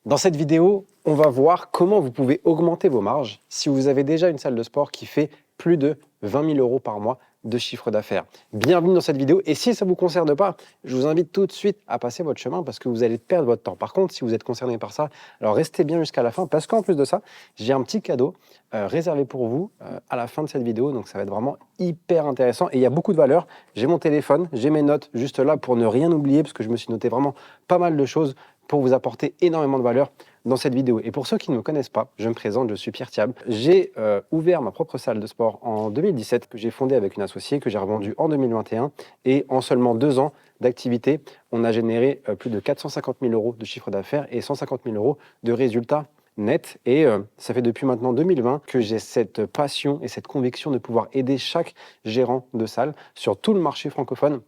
Dans cette vidéo, on va voir comment vous pouvez augmenter vos marges si vous avez déjà une salle de sport qui fait plus de 20 000 € par mois de chiffre d'affaires. Bienvenue dans cette vidéo et si ça ne vous concerne pas, je vous invite tout de suite à passer votre chemin parce que vous allez perdre votre temps. Par contre, si vous êtes concerné par ça, alors restez bien jusqu'à la fin parce qu'en plus de ça, j'ai un petit cadeau réservé pour vous à la fin de cette vidéo. Donc ça va être vraiment hyper intéressant et il y a beaucoup de valeur. J'ai mon téléphone, j'ai mes notes juste là pour ne rien oublier parce que je me suis noté vraiment pas mal de choses pour vous apporter énormément de valeur dans cette vidéo. Et pour ceux qui ne me connaissent pas, je me présente, je suis Pierre Thiabe. J'ai ouvert ma propre salle de sport en 2017 que j'ai fondée avec une associée, que j'ai revendue en 2021. Et en seulement 2 ans d'activité, on a généré plus de 450 000 € de chiffre d'affaires et 150 000 € de résultats nets. Et ça fait depuis maintenant 2020 que j'ai cette passion et cette conviction de pouvoir aider chaque gérant de salle sur tout le marché francophone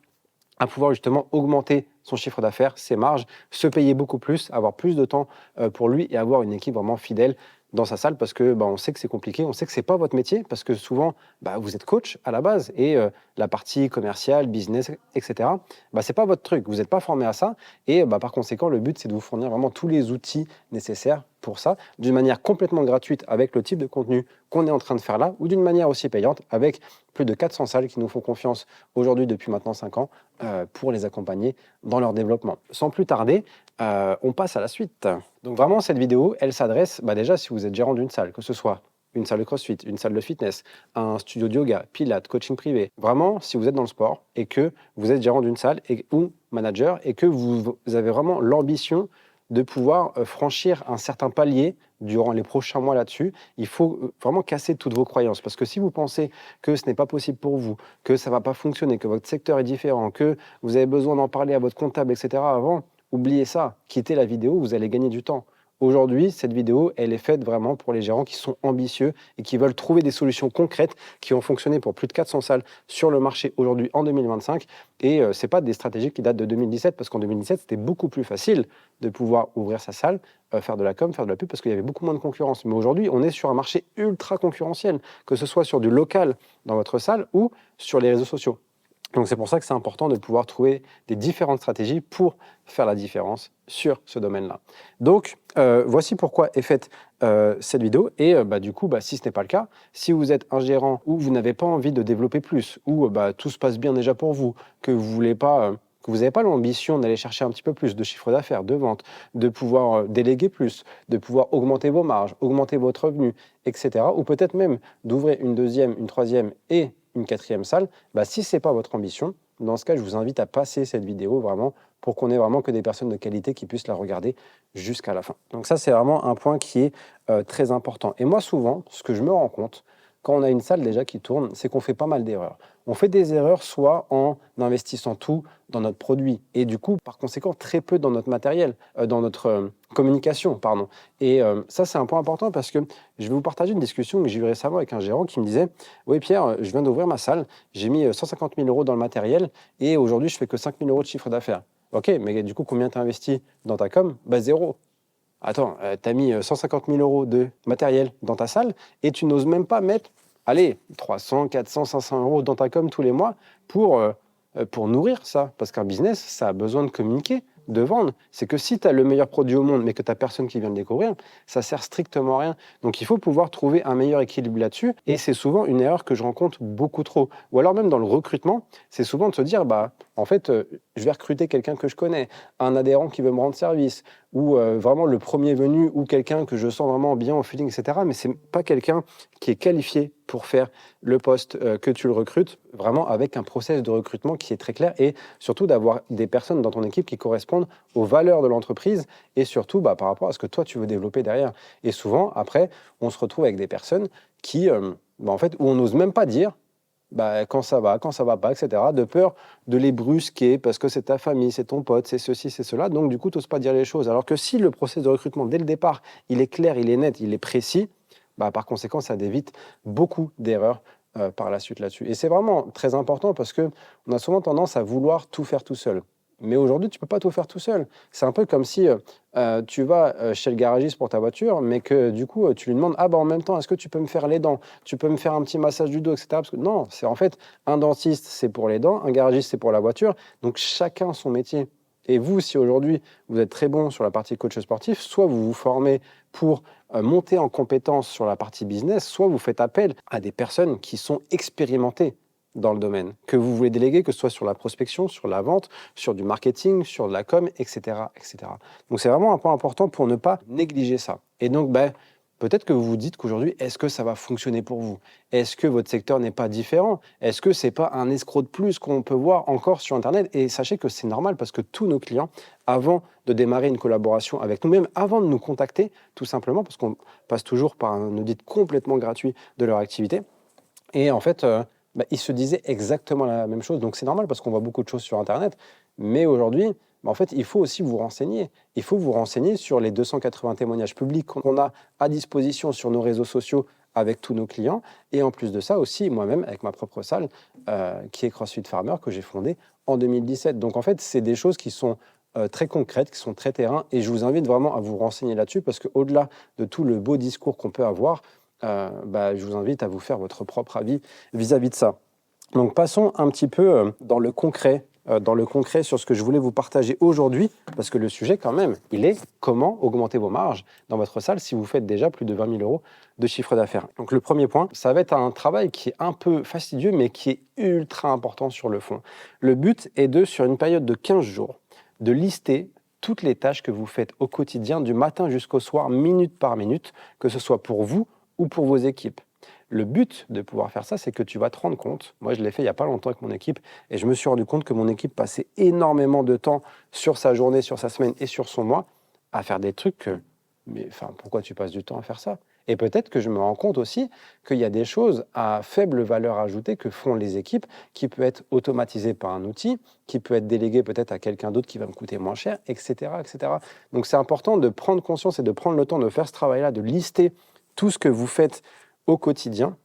à pouvoir justement augmenter son chiffre d'affaires, ses marges, se payer beaucoup plus, avoir plus de temps pour lui et avoir une équipe vraiment fidèle dans sa salle parce que on sait que c'est compliqué, on sait que c'est pas votre métier parce que souvent vous êtes coach à la base et la partie commerciale, business, etc. C'est pas votre truc, vous n'êtes pas formé à ça et par conséquent le but c'est de vous fournir vraiment tous les outils nécessaires pour ça d'une manière complètement gratuite avec le type de contenu qu'on est en train de faire là ou d'une manière aussi payante avec plus de 400 salles qui nous font confiance aujourd'hui depuis maintenant 5 ans pour les accompagner dans leur développement. Sans plus tarder, on passe à la suite. Donc vraiment, cette vidéo, elle s'adresse déjà si vous êtes gérant d'une salle, que ce soit une salle de crossfit, une salle de fitness, un studio de yoga, pilates, coaching privé. Vraiment, si vous êtes dans le sport et que vous êtes gérant d'une salle ou manager et que vous avez vraiment l'ambition de pouvoir franchir un certain palier durant les prochains mois là-dessus, il faut vraiment casser toutes vos croyances. Parce que si vous pensez que ce n'est pas possible pour vous, que ça ne va pas fonctionner, que votre secteur est différent, que vous avez besoin d'en parler à votre comptable, etc. avant, oubliez ça, quittez la vidéo, vous allez gagner du temps. Aujourd'hui, cette vidéo, elle est faite vraiment pour les gérants qui sont ambitieux et qui veulent trouver des solutions concrètes qui ont fonctionné pour plus de 400 salles sur le marché aujourd'hui en 2025. Et ce n'est pas des stratégies qui datent de 2017, parce qu'en 2017, c'était beaucoup plus facile de pouvoir ouvrir sa salle, faire de la com, faire de la pub, parce qu'il y avait beaucoup moins de concurrence. Mais aujourd'hui, on est sur un marché ultra concurrentiel, que ce soit sur du local dans votre salle ou sur les réseaux sociaux. Donc c'est pour ça que c'est important de pouvoir trouver des différentes stratégies pour faire la différence sur ce domaine-là. Donc voici pourquoi est faite cette vidéo. Et du coup, si ce n'est pas le cas, si vous êtes un gérant ou vous n'avez pas envie de développer plus, ou tout se passe bien déjà pour vous, que vous voulez pas... que vous n'avez pas l'ambition d'aller chercher un petit peu plus de chiffre d'affaires, de vente, de pouvoir déléguer plus, de pouvoir augmenter vos marges, augmenter votre revenu, etc. Ou peut-être même d'ouvrir une deuxième, une troisième et une quatrième salle, si ce n'est pas votre ambition, dans ce cas, je vous invite à passer cette vidéo vraiment pour qu'on ait vraiment que des personnes de qualité qui puissent la regarder jusqu'à la fin. Donc ça, c'est vraiment un point qui est très important. Et moi, souvent, ce que je me rends compte, quand on a une salle déjà qui tourne, c'est qu'on fait pas mal d'erreurs. On fait des erreurs soit en investissant tout dans notre produit et du coup, par conséquent, très peu dans notre matériel, dans notre communication, pardon. Et ça, c'est un point important parce que je vais vous partager une discussion que j'ai eue récemment avec un gérant qui me disait « Oui Pierre, je viens d'ouvrir ma salle, j'ai mis 150 000 € dans le matériel et aujourd'hui, je fais que 5 000 € de chiffre d'affaires. » Ok, mais du coup, combien tu as investi dans ta com? Zéro. Attends, tu as mis 150 000 € de matériel dans ta salle et tu n'oses même pas mettre, allez, 300, 400, 500 € dans ta com tous les mois pour nourrir ça. Parce qu'un business, ça a besoin de communiquer, de vendre. C'est que si tu as le meilleur produit au monde mais que tu n'as personne qui vient le découvrir, ça sert strictement à rien. Donc il faut pouvoir trouver un meilleur équilibre là-dessus et c'est souvent une erreur que je rencontre beaucoup trop. Ou alors même dans le recrutement, c'est souvent de se dire, en fait, je vais recruter quelqu'un que je connais, un adhérent qui veut me rendre service, ou vraiment le premier venu, ou quelqu'un que je sens vraiment bien au feeling, etc. Mais c'est pas quelqu'un qui est qualifié pour faire le poste que tu le recrutes, vraiment avec un process de recrutement qui est très clair, et surtout d'avoir des personnes dans ton équipe qui correspondent aux valeurs de l'entreprise, et surtout par rapport à ce que toi tu veux développer derrière. Et souvent, après, on se retrouve avec des personnes qui, en fait, où on n'ose même pas dire quand ça va pas, etc., de peur de les brusquer parce que c'est ta famille, c'est ton pote, c'est ceci, c'est cela. Donc, du coup, tu n'oses pas dire les choses. Alors que si le processus de recrutement, dès le départ, il est clair, il est net, il est précis, par conséquent, ça évite beaucoup d'erreurs par la suite là-dessus. Et c'est vraiment très important parce qu'on a souvent tendance à vouloir tout faire tout seul. Mais aujourd'hui, tu ne peux pas tout faire tout seul. C'est un peu comme si tu vas chez le garagiste pour ta voiture, mais que du coup, tu lui demandes « Ah en même temps, est-ce que tu peux me faire les dents? Tu peux me faire un petit massage du dos, etc. » Parce que non, c'est en fait, un dentiste, c'est pour les dents, un garagiste, c'est pour la voiture. Donc, chacun son métier. Et vous, si aujourd'hui vous êtes très bon sur la partie coach sportif, soit vous vous formez pour monter en compétence sur la partie business, soit vous faites appel à des personnes qui sont expérimentées dans le domaine, que vous voulez déléguer, que ce soit sur la prospection, sur la vente, sur du marketing, sur de la com, etc. etc. Donc c'est vraiment un point important pour ne pas négliger ça. Et donc, peut-être que vous vous dites qu'aujourd'hui, est-ce que ça va fonctionner pour vous? Est-ce que votre secteur n'est pas différent? Est-ce que ce n'est pas un escroc de plus qu'on peut voir encore sur Internet? Et sachez que c'est normal parce que tous nos clients, avant de démarrer une collaboration avec nous, même avant de nous contacter, tout simplement, parce qu'on passe toujours par un audit complètement gratuit de leur activité, et en fait, ils se disaient exactement la même chose. Donc c'est normal parce qu'on voit beaucoup de choses sur Internet. Mais aujourd'hui, en fait, il faut aussi vous renseigner. Il faut vous renseigner sur les 280 témoignages publics qu'on a à disposition sur nos réseaux sociaux avec tous nos clients. Et en plus de ça aussi, moi-même, avec ma propre salle, qui est CrossFit Farmer, que j'ai fondée en 2017. Donc en fait, c'est des choses qui sont très concrètes, qui sont très terrain. Et je vous invite vraiment à vous renseigner là-dessus parce qu'au-delà de tout le beau discours qu'on peut avoir, je vous invite à vous faire votre propre avis vis-à-vis de ça. Donc passons un petit peu dans le concret sur ce que je voulais vous partager aujourd'hui, parce que le sujet quand même, il est comment augmenter vos marges dans votre salle si vous faites déjà plus de 20 000 euros de chiffre d'affaires. Donc le premier point, ça va être un travail qui est un peu fastidieux, mais qui est ultra important sur le fond. Le but est sur une période de 15 jours, de lister toutes les tâches que vous faites au quotidien, du matin jusqu'au soir, minute par minute, que ce soit pour vous ou pour vos équipes. Le but de pouvoir faire ça, c'est que tu vas te rendre compte, moi je l'ai fait il n'y a pas longtemps avec mon équipe, et je me suis rendu compte que mon équipe passait énormément de temps sur sa journée, sur sa semaine et sur son mois à faire des trucs que, mais enfin, pourquoi tu passes du temps à faire ça? Et peut-être que je me rends compte aussi qu'il y a des choses à faible valeur ajoutée que font les équipes, qui peut être automatisé par un outil, qui peut être délégué peut-être à quelqu'un d'autre qui va me coûter moins cher, etc., etc. Donc c'est important de prendre conscience et de prendre le temps de faire ce travail-là, de lister tout ce que vous faites au quotidien,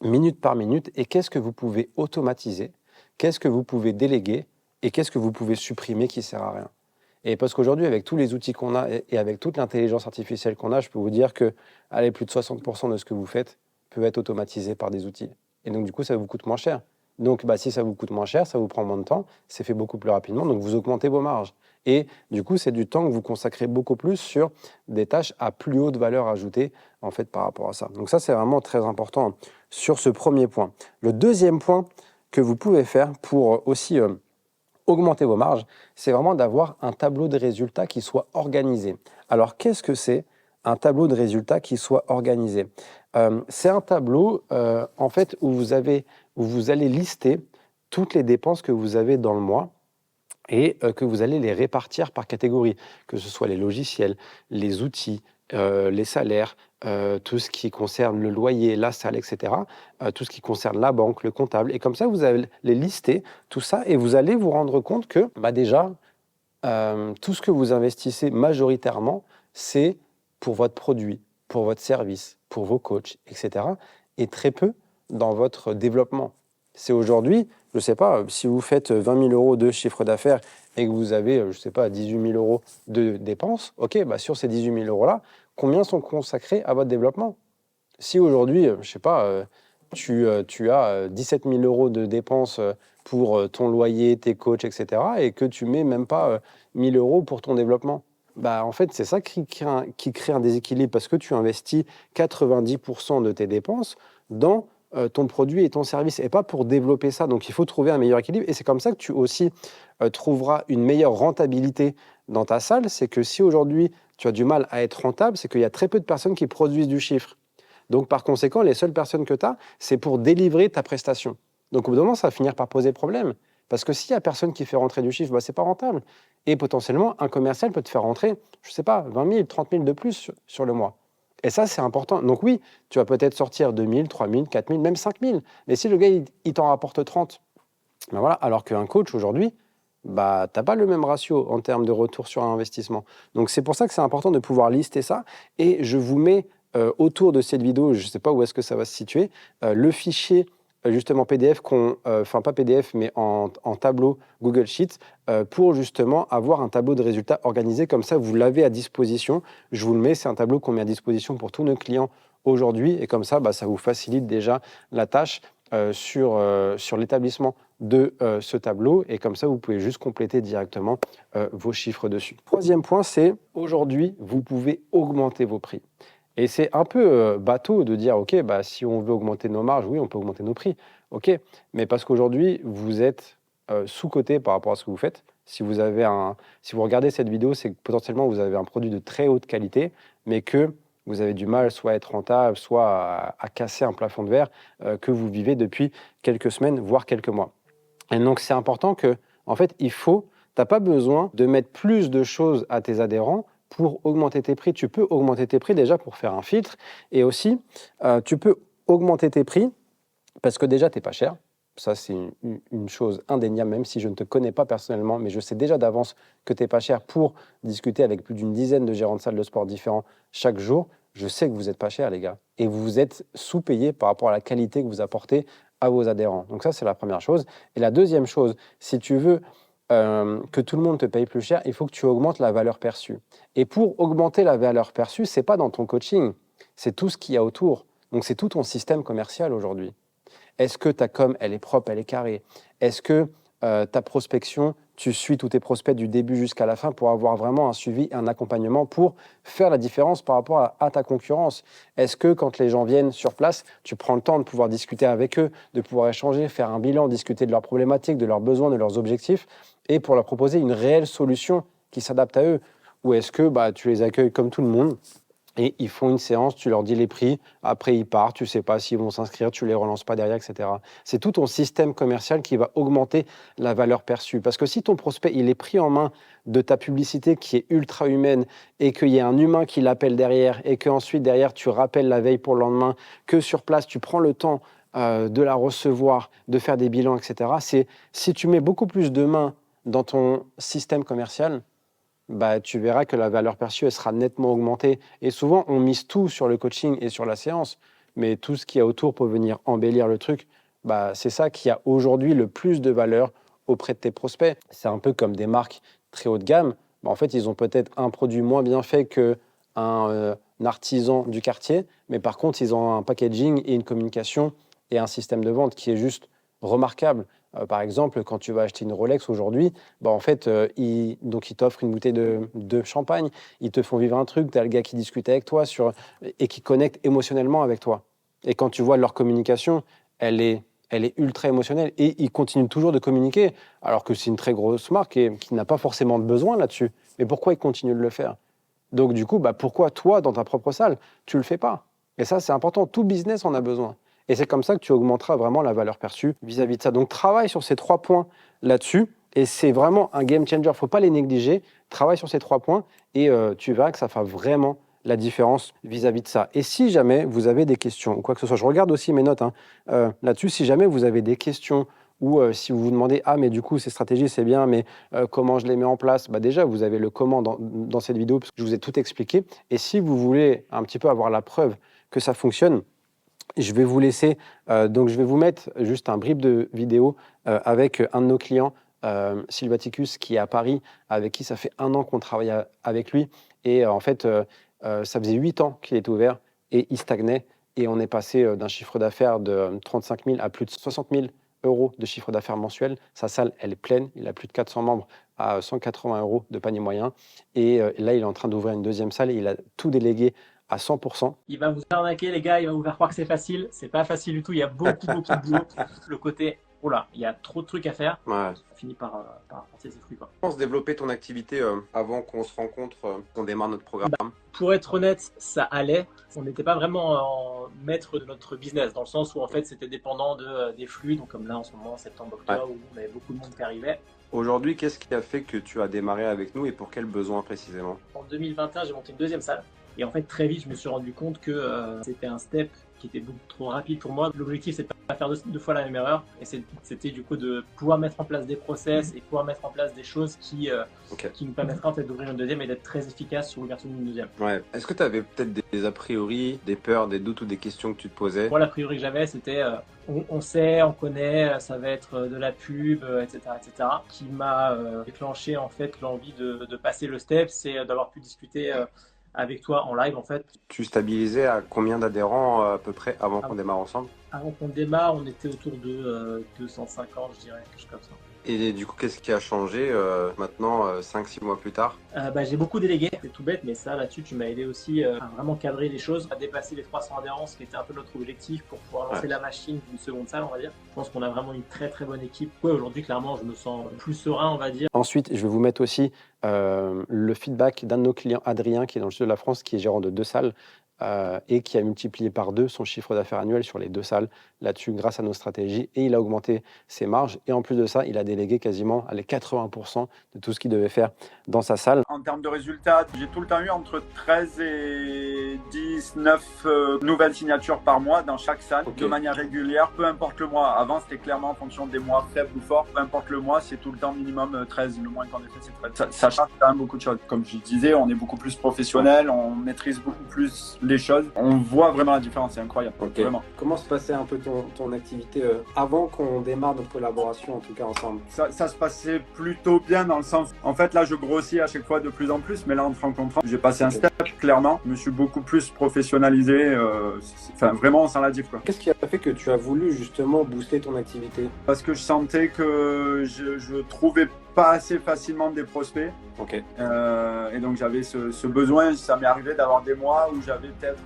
minute par minute, et qu'est-ce que vous pouvez automatiser, qu'est-ce que vous pouvez déléguer, et qu'est-ce que vous pouvez supprimer qui ne sert à rien. Et parce qu'aujourd'hui, avec tous les outils qu'on a et avec toute l'intelligence artificielle qu'on a, je peux vous dire que plus de 60% de ce que vous faites peut être automatisé par des outils. Et donc, du coup, ça vous coûte moins cher. Donc, si ça vous coûte moins cher, ça vous prend moins de temps, c'est fait beaucoup plus rapidement, donc vous augmentez vos marges. Et du coup, c'est du temps que vous consacrez beaucoup plus sur des tâches à plus haute valeur ajoutée, en fait, par rapport à ça. Donc ça, c'est vraiment très important sur ce premier point. Le deuxième point que vous pouvez faire pour aussi augmenter vos marges, c'est vraiment d'avoir un tableau de résultats qui soit organisé. Alors, qu'est-ce que c'est un tableau de résultats qui soit organisé? C'est un tableau, en fait, où vous allez lister toutes les dépenses que vous avez dans le mois et que vous allez les répartir par catégorie, que ce soit les logiciels, les outils, les salaires, tout ce qui concerne le loyer, la salle, etc., tout ce qui concerne la banque, le comptable. Et comme ça, vous allez les lister, tout ça, et vous allez vous rendre compte que déjà, tout ce que vous investissez majoritairement, c'est pour votre produit, pour votre service, pour vos coachs, etc., et très peu dans votre développement. C'est aujourd'hui, je ne sais pas, si vous faites 20 000 euros de chiffre d'affaires et que vous avez, je ne sais pas, 18 000 euros de dépenses, ok, sur ces 18 000 euros-là, combien sont consacrés à votre développement? Si aujourd'hui, je ne sais pas, tu as 17 000 euros de dépenses pour ton loyer, tes coachs, etc., et que tu mets même pas 1 000 euros pour ton développement, en fait, c'est ça qui crée un déséquilibre parce que tu investis 90% de tes dépenses dans ton produit et ton service et pas pour développer ça. Donc, il faut trouver un meilleur équilibre et c'est comme ça que tu aussi trouveras une meilleure rentabilité dans ta salle. C'est que si aujourd'hui, tu as du mal à être rentable, c'est qu'il y a très peu de personnes qui produisent du chiffre. Donc, par conséquent, les seules personnes que tu as, c'est pour délivrer ta prestation. Donc, au bout d'un moment, ça va finir par poser problème. Parce que s'il n'y a personne qui fait rentrer du chiffre, ce n'est pas rentable. Et potentiellement, un commercial peut te faire rentrer, je ne sais pas, 20 000, 30 000 de plus sur le mois. Et ça, c'est important. Donc oui, tu vas peut-être sortir 2 000, 3 000, 4 000, même 5 000. Mais si le gars, il t'en rapporte 30, voilà. Alors qu'un coach, aujourd'hui, tu n'as pas le même ratio en termes de retour sur investissement. Donc c'est pour ça que c'est important de pouvoir lister ça. Et je vous mets autour de cette vidéo, je ne sais pas où est-ce que ça va se situer, le fichier justement PDF, enfin pas PDF, mais en tableau Google Sheets, pour justement avoir un tableau de résultats organisé. Comme ça, vous l'avez à disposition. Je vous le mets, c'est un tableau qu'on met à disposition pour tous nos clients aujourd'hui. Et comme ça, ça vous facilite déjà la tâche sur l'établissement de ce tableau et comme ça, vous pouvez juste compléter directement vos chiffres dessus. Troisième point, c'est aujourd'hui, vous pouvez augmenter vos prix. Et c'est un peu bateau de dire, OK, bah, si on veut augmenter nos marges, oui, on peut augmenter nos prix. OK, mais parce qu'aujourd'hui, vous êtes sous-coté par rapport à ce que vous faites. Si vous regardez cette vidéo, c'est que potentiellement, vous avez un produit de très haute qualité, mais que vous avez du mal soit à être rentable, soit à casser un plafond de verre que vous vivez depuis quelques semaines, voire quelques mois. Et donc, c'est important que, en fait, tu n'as pas besoin de mettre plus de choses à tes adhérents pour augmenter tes prix. Tu peux augmenter tes prix déjà pour faire un filtre. Et aussi, tu peux augmenter tes prix parce que déjà, tu n'es pas cher. Ça, c'est une chose indéniable, même si je ne te connais pas personnellement, mais je sais déjà d'avance que tu n'es pas cher pour discuter avec plus d'une dizaine de gérants de salles de sport différents chaque jour. Je sais que vous n'êtes pas cher, les gars. Et vous êtes sous-payé par rapport à la qualité que vous apportez à vos adhérents. Donc ça, c'est la première chose. Et la deuxième chose, si tu veux que tout le monde te paye plus cher, il faut que tu augmentes la valeur perçue. Et pour augmenter la valeur perçue, ce n'est pas dans ton coaching, c'est tout ce qu'il y a autour. Donc c'est tout ton système commercial aujourd'hui. Est-ce que ta com, elle est propre, elle est carrée? Est-ce que ta prospection, tu suis tous tes prospects du début jusqu'à la fin pour avoir vraiment un suivi, un accompagnement pour faire la différence par rapport à ta concurrence? Est-ce que quand les gens viennent sur place, tu prends le temps de pouvoir discuter avec eux, de pouvoir échanger, faire un bilan, discuter de leurs problématiques, de leurs besoins, de leurs objectifs et pour leur proposer une réelle solution qui s'adapte à eux? Ou est-ce que tu les accueilles comme tout le monde? Et ils font une séance, tu leur dis les prix, après ils partent, tu ne sais pas s'ils vont s'inscrire, tu ne les relances pas derrière, etc. C'est tout ton système commercial qui va augmenter la valeur perçue. Parce que si ton prospect il est pris en main de ta publicité qui est ultra humaine et qu'il y a un humain qui l'appelle derrière et qu'ensuite derrière tu rappelles la veille pour le lendemain, que sur place tu prends le temps de la recevoir, de faire des bilans, etc. Si tu mets beaucoup plus de mains dans ton système commercial, tu verras que la valeur perçue elle sera nettement augmentée. Et souvent, on mise tout sur le coaching et sur la séance, mais tout ce qu'il y a autour pour venir embellir le truc, c'est ça qui a aujourd'hui le plus de valeur auprès de tes prospects. C'est un peu comme des marques très haut de gamme. En fait, ils ont peut-être un produit moins bien fait qu'un artisan du quartier, mais par contre, ils ont un packaging et une communication et un système de vente qui est juste remarquable. Par exemple, quand tu vas acheter une Rolex aujourd'hui, ils t'offrent une bouteille de champagne, ils te font vivre un truc, tu as le gars qui discute avec toi et qui connecte émotionnellement avec toi. Et quand tu vois leur communication, elle est ultra émotionnelle et ils continuent toujours de communiquer, alors que c'est une très grosse marque et qui n'a pas forcément de besoin là-dessus. Mais pourquoi ils continuent de le faire? Donc du coup, pourquoi toi, dans ta propre salle, tu ne le fais pas? Et ça, c'est important. Tout business en a besoin. Et c'est comme ça que tu augmenteras vraiment la valeur perçue vis-à-vis de ça. Donc, travaille sur ces 3 points là-dessus. Et c'est vraiment un game changer. Il ne faut pas les négliger. Travaille sur ces 3 points et tu verras que ça fera vraiment la différence vis-à-vis de ça. Et si jamais vous avez des questions ou quoi que ce soit, je regarde aussi mes notes là-dessus. Si jamais vous avez des questions ou si vous vous demandez « Ah, mais du coup, ces stratégies, c'est bien, mais comment je les mets en place ?» Déjà, vous avez le comment dans cette vidéo parce que je vous ai tout expliqué. Et si vous voulez un petit peu avoir la preuve que ça fonctionne, je vais vous laisser, donc je vais vous mettre juste un brief de vidéo avec un de nos clients, Sylvaticus, qui est à Paris, avec qui ça fait 1 an qu'on travaille avec lui. Et en fait, ça faisait 8 ans qu'il était ouvert et il stagnait. Et on est passé d'un chiffre d'affaires de 35 000 à plus de 60 000 euros de chiffre d'affaires mensuel. Sa salle, elle est pleine. Il a plus de 400 membres à 180 euros de panier moyen. Et là, il est en train d'ouvrir une deuxième salle et il a tout délégué à 100%. Il va vous arnaquer, les gars, il va vous faire croire que c'est facile. C'est pas facile du tout, il y a beaucoup de boulot. Le côté, oh là, il y a trop de trucs à faire. Ouais. Ça finit par porter ses fruits, quoi. Je pense développer ton activité avant qu'on se rencontre, qu'on démarre notre programme. Pour être honnête, ça allait. On n'était pas vraiment en maître de notre business, dans le sens où en fait c'était dépendant des flux. Donc comme là en ce moment, septembre, octobre, où on avait beaucoup de monde qui arrivait. Aujourd'hui, qu'est-ce qui a fait que tu as démarré avec nous et pour quels besoins précisément? En 2021, j'ai monté une deuxième salle. Et en fait, très vite, je me suis rendu compte que c'était un step qui était beaucoup trop rapide pour moi. L'objectif, c'est de pas faire deux fois la même erreur. Et c'était du coup de pouvoir mettre en place des process et pouvoir mettre en place des choses qui nous permettraient en fait d'ouvrir une deuxième et d'être très efficace sur l'ouverture d'une deuxième. Ouais. Est-ce que tu avais peut-être des a priori, des peurs, des doutes ou des questions que tu te posais? Moi, l'a priori que j'avais, c'était on sait, on connaît, ça va être de la pub, etc., etc. Qui m'a déclenché en fait l'envie de passer le step, c'est d'avoir pu discuter avec toi en live en fait. Tu stabilisais à combien d'adhérents à peu près avant qu'on démarre ensemble? Avant qu'on démarre, on était autour de 250, je dirais, quelque chose comme ça. Et du coup, qu'est-ce qui a changé maintenant, 5-6 mois plus tard? J'ai beaucoup délégué, c'est tout bête, mais ça là-dessus, tu m'as aidé aussi à vraiment cadrer les choses, à dépasser les 300 adhérents, ce qui était un peu notre objectif pour pouvoir lancer la machine d'une seconde salle, on va dire. Je pense qu'on a vraiment une très très bonne équipe. Ouais, aujourd'hui, clairement, je me sens plus serein, on va dire. Ensuite, je vais vous mettre aussi le feedback d'un de nos clients, Adrien, qui est dans le sud de la France, qui est gérant de 2 salles et qui a multiplié par 2 son chiffre d'affaires annuel sur les 2 salles là-dessus grâce à nos stratégies. Et il a augmenté ses marges. Et en plus de ça, il a délégué quasiment les 80% de tout ce qu'il devait faire dans sa salle. En termes de résultats, j'ai tout le temps eu entre 13 et 19 nouvelles signatures par mois dans chaque salle, de manière régulière, peu importe le mois. Avant, c'était clairement en fonction des mois faibles ou forts. Peu importe le mois, c'est tout le temps minimum 13. Le moins qu'on ait fait, c'est 13. Ça change quand même beaucoup de choses. Comme je disais, on est beaucoup plus professionnel, on maîtrise beaucoup plus les choses. On voit vraiment la différence, c'est incroyable. Vraiment. Comment se passait un peu ton activité avant qu'on démarre notre collaboration, en tout cas ensemble? Ça se passait plutôt bien dans le sens, en fait là je grossis à chaque fois de plus en plus, mais là en te rencontrant, j'ai passé un step clairement, je me suis beaucoup plus professionnalisé, vraiment on sent la diff quoi. Qu'est-ce qui a fait que tu as voulu justement booster ton activité? Parce que je sentais que je trouvais pas assez facilement des prospects. Et donc j'avais ce besoin, ça m'est arrivé d'avoir des mois où j'avais peut-être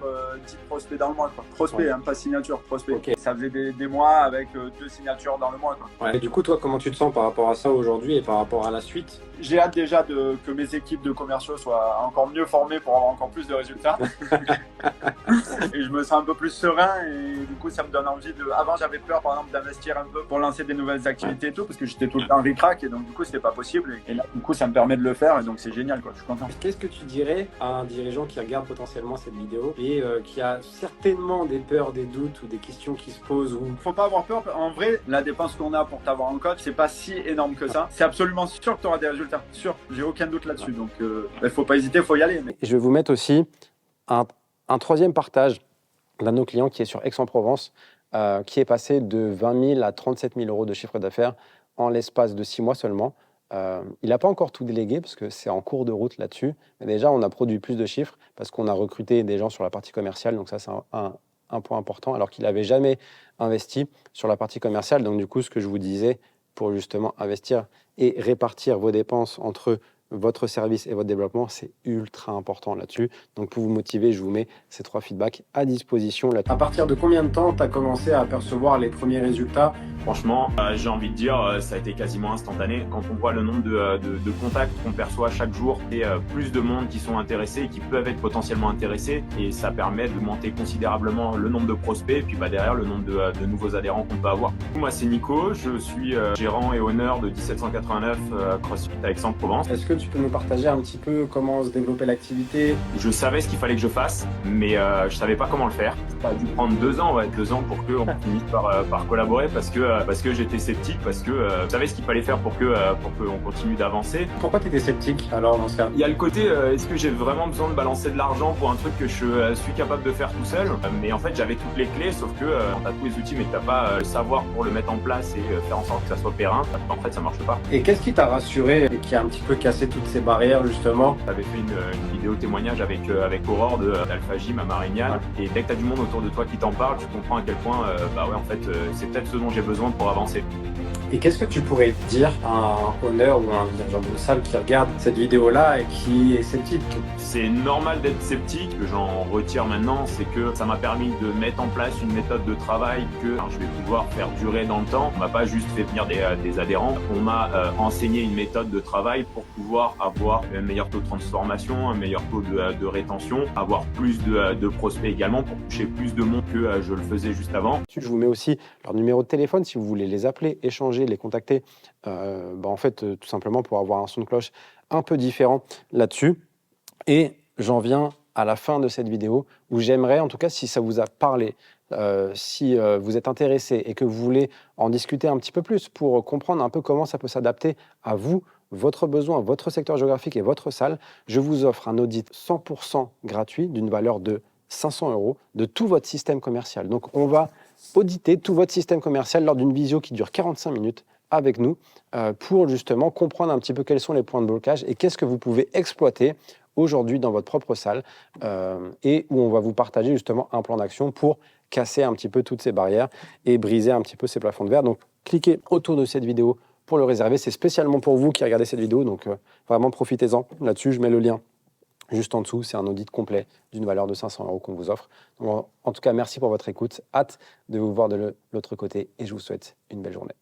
10 prospects dans le mois. Quoi. Prospects, pas signature, prospects. Ça faisait des mois avec 2 signatures dans le mois. Quoi. Et du coup, toi, comment tu te sens par rapport à ça aujourd'hui et par rapport à la suite? J'ai hâte déjà que mes équipes de commerciaux soient encore mieux formées pour avoir encore plus de résultats. Et je me sens un peu plus serein et du coup ça me donne envie de... Avant j'avais peur par exemple d'investir un peu pour lancer des nouvelles activités et tout parce que j'étais tout le temps ric-rac et donc du coup c'était pas possible et là du coup ça me permet de le faire et donc c'est génial quoi, je suis content. Qu'est-ce que tu dirais à un dirigeant qui regarde potentiellement cette vidéo et qui a certainement des peurs, des doutes ou des questions qui se posent ou... Faut pas avoir peur, en vrai la dépense qu'on a pour t'avoir en coach c'est pas si énorme que ça, c'est absolument sûr que tu auras des résultats, sûr, j'ai aucun doute là-dessus donc faut pas hésiter, faut y aller. Et je vais vous mettre aussi un troisième partage d'un de nos clients qui est sur Aix-en-Provence, qui est passé de 20 000 à 37 000 euros de chiffre d'affaires en l'espace de 6 mois seulement. Il n'a pas encore tout délégué parce que c'est en cours de route là-dessus. Mais déjà, on a produit plus de chiffres parce qu'on a recruté des gens sur la partie commerciale. Donc ça, c'est un point important, alors qu'il n'avait jamais investi sur la partie commerciale. Donc du coup, ce que je vous disais, pour justement investir et répartir vos dépenses entre votre service et votre développement, c'est ultra important là-dessus. Donc pour vous motiver, je vous mets ces 3 feedbacks à disposition. À partir de combien de temps tu as commencé à apercevoir les premiers résultats? Franchement, j'ai envie de dire, ça a été quasiment instantané. Quand on voit le nombre de contacts qu'on perçoit chaque jour et plus de monde qui sont intéressés et qui peuvent être potentiellement intéressés, et ça permet d'augmenter considérablement le nombre de prospects et puis derrière le nombre de nouveaux adhérents qu'on peut avoir. Moi, c'est Nico, je suis gérant et honneur de 1789 CrossFit à Aix-en-Provence. Est-ce que tu peux nous partager un petit peu comment se développer l'activité? Je savais ce qu'il fallait que je fasse, mais je savais pas comment le faire. Ça a dû prendre 2 ans, 2 ans pour qu'on finisse par collaborer parce que j'étais sceptique, parce que je savais ce qu'il fallait faire pour qu'on continue d'avancer. Pourquoi tu étais sceptique alors dans ce cas? Il y a le côté, est-ce que j'ai vraiment besoin de balancer de l'argent pour un truc que je suis capable de faire tout seul? Mais en fait, j'avais toutes les clés, sauf que quand t'as tous les outils mais que t'as pas le savoir pour le mettre en place et faire en sorte que ça soit périn, en fait, ça marche pas. Et qu'est-ce qui t'a rassuré et qui a un petit peu cassé toutes ces barrières justement? J'avais fait une vidéo témoignage avec Aurore d'Alpha Gym à Marignane, et dès que tu as du monde autour de toi qui t'en parle, tu comprends à quel point c'est peut-être ce dont j'ai besoin pour avancer. Et qu'est-ce que tu pourrais dire à un honneur ou à un dirigeant de salle qui regarde cette vidéo-là et qui est sceptique? C'est normal d'être sceptique. Ce que j'en retire maintenant, c'est que ça m'a permis de mettre en place une méthode de travail que je vais pouvoir faire durer dans le temps. On m'a pas juste fait venir des adhérents, on m'a enseigné une méthode de travail pour pouvoir avoir un meilleur taux de transformation, un meilleur taux de rétention, avoir plus de prospects également pour toucher plus de monde que je le faisais juste avant. Je vous mets aussi leur numéro de téléphone si vous voulez les appeler, échanger, les contacter, en fait, tout simplement pour avoir un son de cloche un peu différent là-dessus. Et j'en viens à la fin de cette vidéo où j'aimerais, en tout cas, si ça vous a parlé, si vous êtes intéressé et que vous voulez en discuter un petit peu plus pour comprendre un peu comment ça peut s'adapter à vous, votre besoin, votre secteur géographique et votre salle, je vous offre un audit 100% gratuit d'une valeur de 500 € de tout votre système commercial. Donc, on va auditer tout votre système commercial lors d'une visio qui dure 45 minutes avec nous pour justement comprendre un petit peu quels sont les points de blocage et qu'est-ce que vous pouvez exploiter aujourd'hui dans votre propre salle et où on va vous partager justement un plan d'action pour casser un petit peu toutes ces barrières et briser un petit peu ces plafonds de verre. Donc, cliquez autour de cette vidéo pour le réserver. C'est spécialement pour vous qui regardez cette vidéo, donc vraiment profitez-en. Là-dessus, je mets le lien juste en dessous. C'est un audit complet d'une valeur de 500 € qu'on vous offre. Donc, en tout cas, merci pour votre écoute. Hâte de vous voir de l'autre côté et je vous souhaite une belle journée.